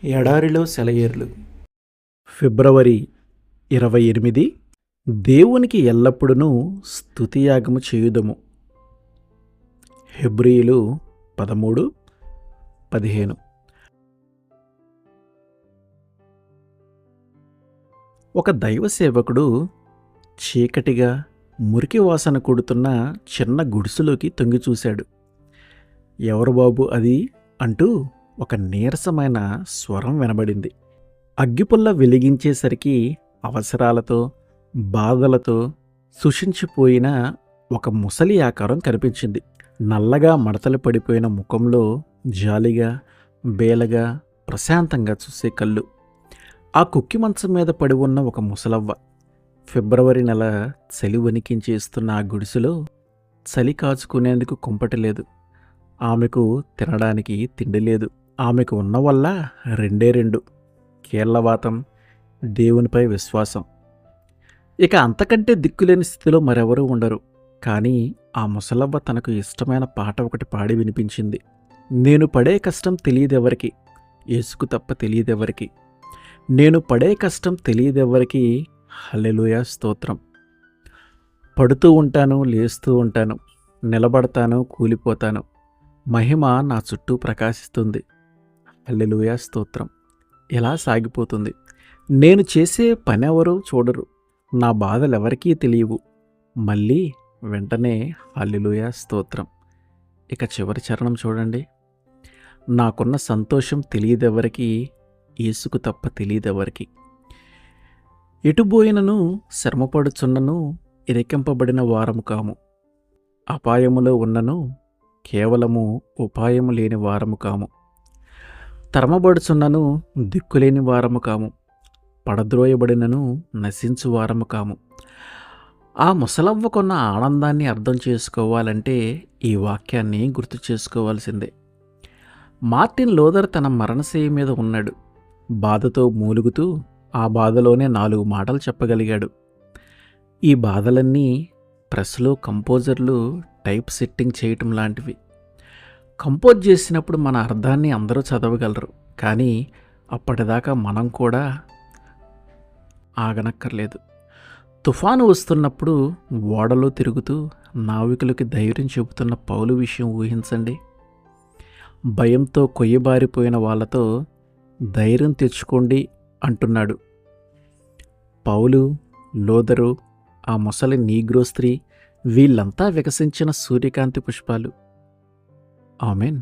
ఎడారిలో సెలయేర్లు. ఫిబ్రవరి 28. దేవునికి ఎల్లప్పుడూ స్తుతియాగము చేయుదము. హెబ్రీయులు 13:15. ఒక దైవ సేవకుడు చీకటిగా మురికి వాసన కొడుతున్న చిన్న గుడిసెలోకి తొంగి చూశాడు. ఎవరు బాబు అది అంటూ ఒక నీరసమైన స్వరం వినబడింది. అగ్గిపుల్ల వెలిగించేసరికి అవసరాలతో బాధలతో సుషించిపోయిన ఒక ముసలి ఆకారం కనిపించింది. నల్లగా మడతలు పడిపోయిన ముఖంలో జాలిగా బేలగా ప్రశాంతంగా చూసే కళ్ళు. ఆ కుక్కి మంచం మీద పడి ఉన్న ఒక ముసలవ్వ. ఫిబ్రవరి నెల చలి వణికించేస్తున్న ఆ గుడిసెలో చలి కాచుకునేందుకు కుంపటి లేదు. ఆమెకు తినడానికి తిండి లేదు. ఆమెకు ఉన్న వల్ల రెండు కీళ్లవాతం, దేవునిపై విశ్వాసం. ఇక అంతకంటే దిక్కులేని స్థితిలో మరెవరూ ఉండరు. కానీ ఆ ముసలవ్వ తనకు ఇష్టమైన పాట ఒకటి పాడి వినిపించింది. నేను పడే కష్టం తెలియదెవరికి, యేసుకు తప్ప తెలియదెవరికి. నేను పడే కష్టం తెలియదెవరికి, హల్లెలూయా స్తోత్రం. పడుతూ ఉంటాను, లేస్తూ ఉంటాను, నిలబడతాను, కూలిపోతాను, మహిమ నా చుట్టూ ప్రకాశిస్తుంది. హల్లెలూయా స్తోత్రం. ఇలా సాగిపోతుంది. నేను చేసే పని ఎవరూ చూడరు, నా బాధలు ఎవరికీ తెలియవు. మళ్ళీ వెంటనే హల్లెలూయా స్తోత్రం. ఇక చివరి చరణం చూడండి. నాకున్న సంతోషం తెలియదెవరికి, యేసుకు తప్ప తెలియదెవరికి. ఎటుబోయినను శ్రమపడుచున్నను ఇరికింపబడిన వారము కాము. అపాయములో ఉన్నను కేవలము ఉపాయము లేని వారము కాము. తరమబడుచున్నను దిక్కులేని వారము కాము. పడద్రోయబడినను నశించు వారము కాము. ఆ ముసలవ్వకున్న ఆనందాన్ని అర్థం చేసుకోవాలంటే ఈ వాక్యాన్ని గుర్తు చేసుకోవాల్సిందే. మార్టిన్ లూథర్ తన మరణశయ్య మీద ఉన్నాడు. బాధతో మూలుగుతూ ఆ బాధలోనే 4 మాటలు చెప్పగలిగాడు. ఈ బాధలన్నీ ప్రెస్లో కంపోజర్లు టైప్ సెట్టింగ్ చేయటం లాంటివి. కంపోజ్ చేసినప్పుడు మన అర్థాన్ని అందరూ చదవగలరు, కానీ అప్పటిదాకా మనం కూడా ఆగనక్కర్లేదు. తుఫాను వస్తున్నప్పుడు ఓడలో తిరుగుతూ నావికులకి ధైర్యం చెబుతున్న పౌలు విషయం ఊహించండి. భయంతో కొయ్యబారిపోయిన వాళ్ళతో ధైర్యం తెచ్చుకోండి అంటున్నాడు. పౌలు, లూథరు, ఆ ముసలి నీగ్రో స్త్రీ, వీళ్ళంతా వికసించిన సూర్యకాంతి పుష్పాలు. ఆమెన్.